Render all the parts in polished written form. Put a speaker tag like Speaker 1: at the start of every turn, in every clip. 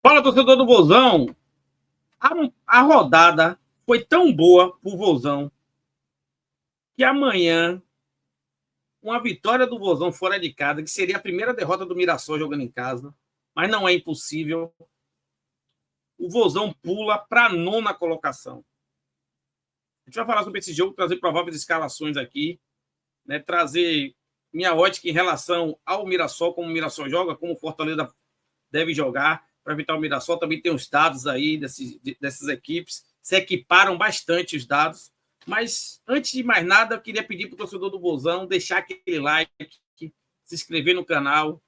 Speaker 1: Fala, torcedor do Vozão. A rodada foi tão boa pro Vozão que amanhã, uma vitória do Vozão fora de casa, que seria a primeira derrota do Mirassol jogando em casa, mas não é impossível, o Vozão pula para a 9ª colocação. A gente vai falar sobre esse jogo, trazer prováveis escalações aqui, né, trazer minha ótica em relação ao Mirassol, como o Mirassol joga, como o Fortaleza deve jogar, para evitar o Mirassol. Também tem os dados aí dessas equipes, se equiparam bastante os dados. Mas, antes de mais nada, eu queria pedir para o torcedor do Vozão deixar aquele like, se inscrever no canal,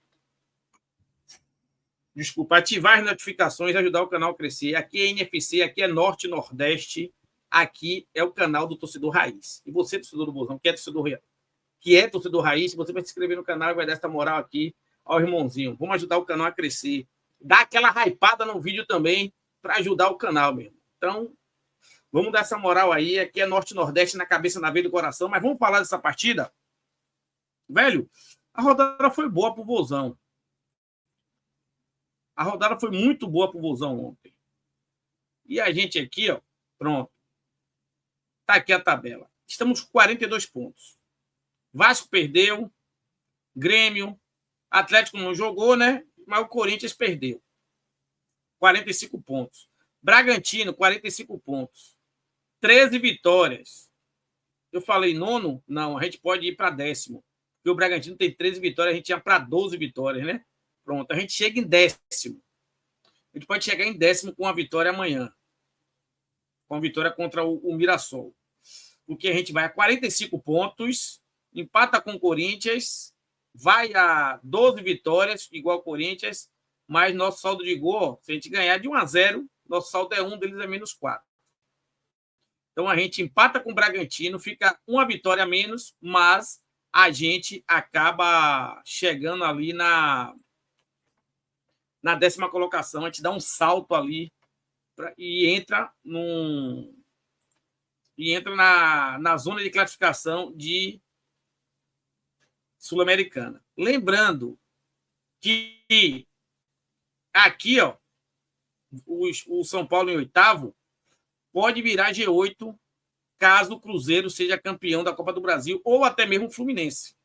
Speaker 1: ativar as notificações, ajudar o canal a crescer. Aqui é NFC, aqui é Norte e Nordeste, aqui é o canal do torcedor raiz. E você, torcedor do Vozão, que é torcedor raiz, você vai se inscrever no canal e vai dar essa moral aqui ao irmãozinho. Vamos ajudar o canal a crescer. Dá aquela hypada no vídeo também para ajudar o canal mesmo. Então, vamos dar essa moral aí. Aqui é Norte e Nordeste, na cabeça, na veia do coração. Mas vamos falar dessa partida? Velho, a rodada foi boa pro Vozão. A rodada foi muito boa pro Vozão ontem. E a gente aqui, ó, pronto. Tá aqui a tabela. Estamos com 42 pontos. Vasco perdeu, Grêmio, Atlético não jogou, né? Mas o Corinthians perdeu. 45 pontos. Bragantino, 45 pontos. 13 vitórias. Eu falei nono? Não, a gente pode ir para 10º. Porque o Bragantino tem 13 vitórias, a gente ia para 12 vitórias, né? Pronto, a gente chega em 10º. A gente pode chegar em 10º com uma vitória amanhã. Com a vitória contra o Mirassol. Porque a gente vai a 45 pontos, empata com o Corinthians, vai a 12 vitórias, igual o Corinthians, mas nosso saldo de gol, se a gente ganhar de 1-0, nosso saldo é 1, deles é -4. Então a gente empata com o Bragantino, fica uma vitória a menos, mas a gente acaba chegando ali na 10ª colocação, a gente dá um salto ali e entra na zona de classificação de Sul-Americana. Lembrando que aqui, ó, o São Paulo em 8º pode virar G8 caso o Cruzeiro seja campeão da Copa do Brasil ou até mesmo o Fluminense.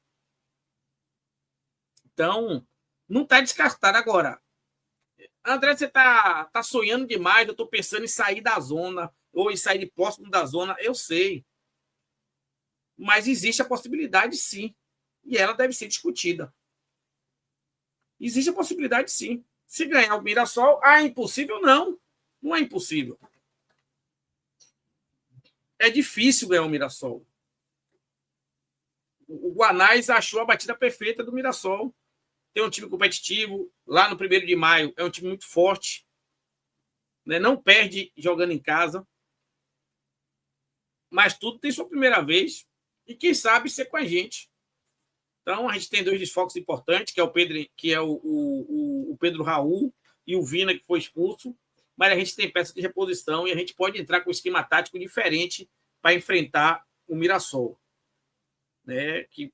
Speaker 1: Então, não está descartado agora. André, você está sonhando demais, eu estou pensando em sair da zona ou em sair de próximo da zona, eu sei. Mas existe a possibilidade, sim. E ela deve ser discutida. Existe a possibilidade, sim. Se ganhar o Mirassol, é impossível? Não. Não é impossível. É difícil ganhar o Mirassol. O Guanais achou a batida perfeita do Mirassol. Tem um time competitivo. Lá no 1º de maio, é um time muito forte. Né? Não perde jogando em casa. Mas tudo tem sua primeira vez. E quem sabe ser com a gente. Então, a gente tem 2 desfalques importantes, que é o Pedro, o Pedro Raul e o Vina, que foi expulso. Mas a gente tem peça de reposição e a gente pode entrar com um esquema tático diferente para enfrentar o Mirassol. Né? Que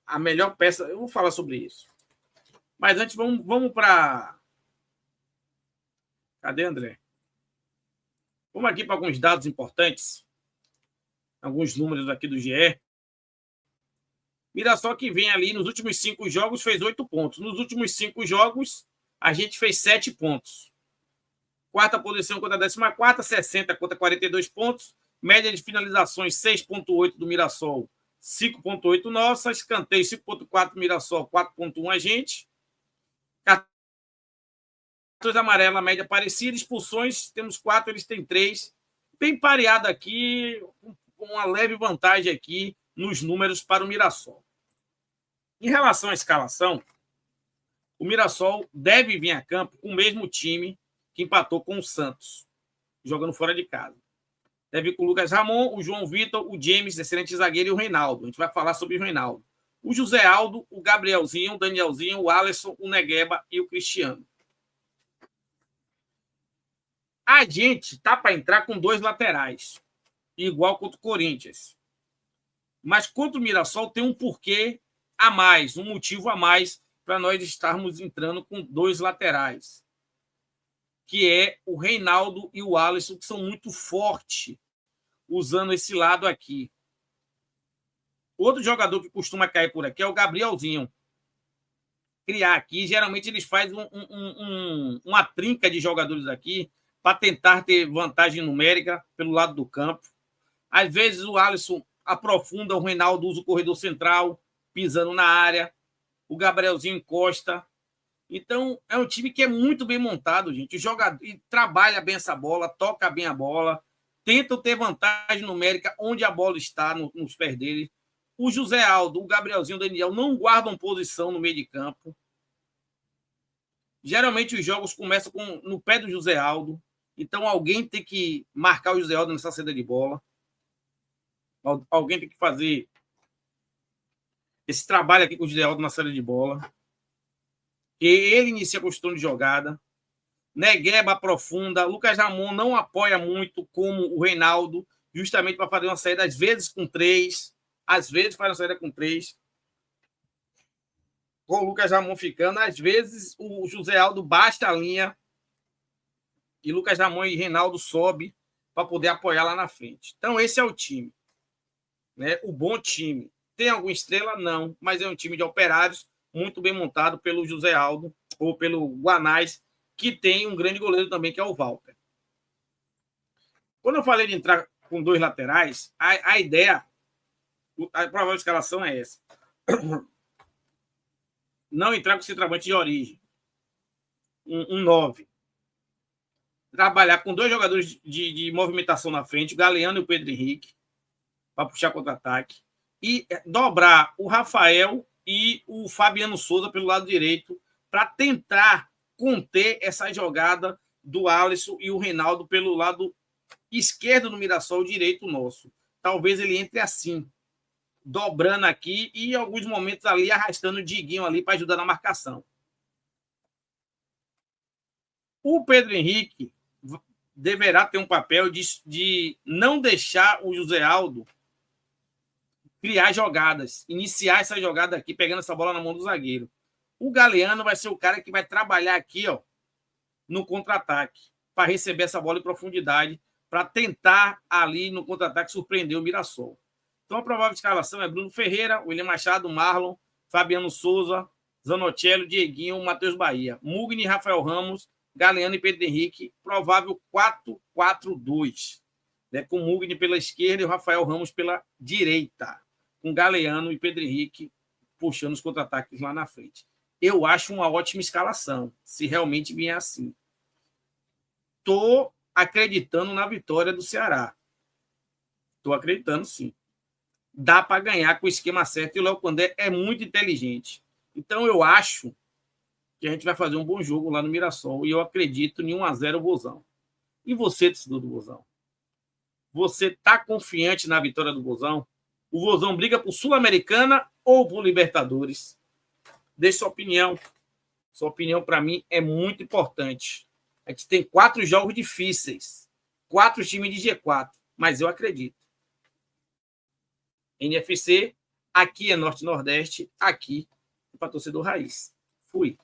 Speaker 1: a melhor peça... Eu vou falar sobre isso. Mas antes, vamos para... Cadê, André? Vamos aqui para alguns dados importantes. Alguns números aqui do GE. Mirassol que vem ali nos últimos 5 jogos fez 8 pontos. Nos últimos 5 jogos, a gente fez 7 pontos. 4ª posição contra a 14ª, 60 contra 42 pontos. Média de finalizações 6,8 do Mirassol, 5,8 nossa. Escanteio 5,4 Mirassol, 4,1 a gente. Cartões amarelos, a média parecida. Expulsões, temos 4, eles têm 3. Bem pareado aqui, com uma leve vantagem aqui nos números para o Mirassol. Em relação à escalação, o Mirassol deve vir a campo com o mesmo time que empatou com o Santos, jogando fora de casa. Deve vir com o Lucas Ramon, o João Vitor, o James, excelente zagueiro, e o Reinaldo. A gente vai falar sobre o Reinaldo. O José Aldo, o Gabrielzinho, o Danielzinho, o Alisson, o Negueba e o Cristiano. A gente tá para entrar com 2 laterais, igual contra o Corinthians. Mas contra o Mirassol tem um porquê a mais, um motivo a mais para nós estarmos entrando com 2 laterais. que é o Reinaldo e o Alisson, que são muito fortes usando esse lado aqui. Outro jogador que costuma cair por aqui é o Gabrielzinho. Criar aqui, geralmente eles fazem uma trinca de jogadores aqui para tentar ter vantagem numérica pelo lado do campo. Às vezes o Alisson aprofunda, o Reinaldo usa o corredor central, pisando na área, o Gabrielzinho encosta. Então, é um time que é muito bem montado, gente. O jogador trabalha bem essa bola, toca bem a bola, tenta ter vantagem numérica onde a bola está, nos pés dele. O José Aldo, o Gabrielzinho, o Daniel não guardam posição no meio de campo. Geralmente os jogos começam no pé do José Aldo. Então alguém tem que marcar o José Aldo nessa saída de bola. Alguém tem que fazer esse trabalho aqui com o José Aldo na saída de bola. E ele inicia a construção de jogada. Negueba aprofunda. Lucas Ramon não apoia muito como o Reinaldo, justamente para fazer uma saída, às vezes com 3. Às vezes faz uma saída com 3. Com o Lucas Ramon ficando. Às vezes o José Aldo baixa a linha e Lucas Ramon e Reinaldo sobe para poder apoiar lá na frente. Então, esse é o time. Né? O bom time. Tem alguma estrela? Não. Mas é um time de operários muito bem montado pelo José Aldo ou pelo Guanais, que tem um grande goleiro também, que é o Walter. Quando eu falei de entrar com 2 laterais, a ideia, a provável escalação é essa. Não entrar com centroavante de origem. Um 9. Trabalhar com 2 jogadores de movimentação na frente, o Galeano e o Pedro Henrique, para puxar contra-ataque. E dobrar o Rafael e o Fabiano Souza pelo lado direito, para tentar conter essa jogada do Alisson e o Reinaldo pelo lado esquerdo do Mirassol, direito nosso. Talvez ele entre assim, dobrando aqui e em alguns momentos ali arrastando o Diguinho ali para ajudar na marcação. O Pedro Henrique deverá ter um papel de não deixar o José Aldo criar jogadas, iniciar essa jogada aqui, pegando essa bola na mão do zagueiro. O Galeano vai ser o cara que vai trabalhar aqui, ó, no contra-ataque, para receber essa bola em profundidade, para tentar ali no contra-ataque surpreender o Mirassol. Então a provável escalação é Bruno Ferreira, William Machado, Marlon, Fabiano Souza, Zanotello, Dieguinho, Matheus Bahia, Mugni, Rafael Ramos, Galeano e Pedro Henrique, provável 4-4-2, né, com Mugni pela esquerda e o Rafael Ramos pela direita, com Galeano e Pedro Henrique puxando os contra-ataques lá na frente. Eu acho uma ótima escalação, se realmente vier assim. Estou acreditando na vitória do Ceará. Estou acreditando, sim. Dá para ganhar com o esquema certo e o Léo Condé é muito inteligente. Então, eu acho que a gente vai fazer um bom jogo lá no Mirassol e eu acredito em 1-0 o Vozão. E você, torcedor do Vozão? Você está confiante na vitória do Vozão? O Vozão briga por Sul-Americana ou por Libertadores? Deixe sua opinião. Sua opinião, para mim, é muito importante. A gente tem 4 jogos difíceis. 4 times de G4. Mas eu acredito. NFC, aqui é Norte-Nordeste, aqui é para torcedor raiz. Fui.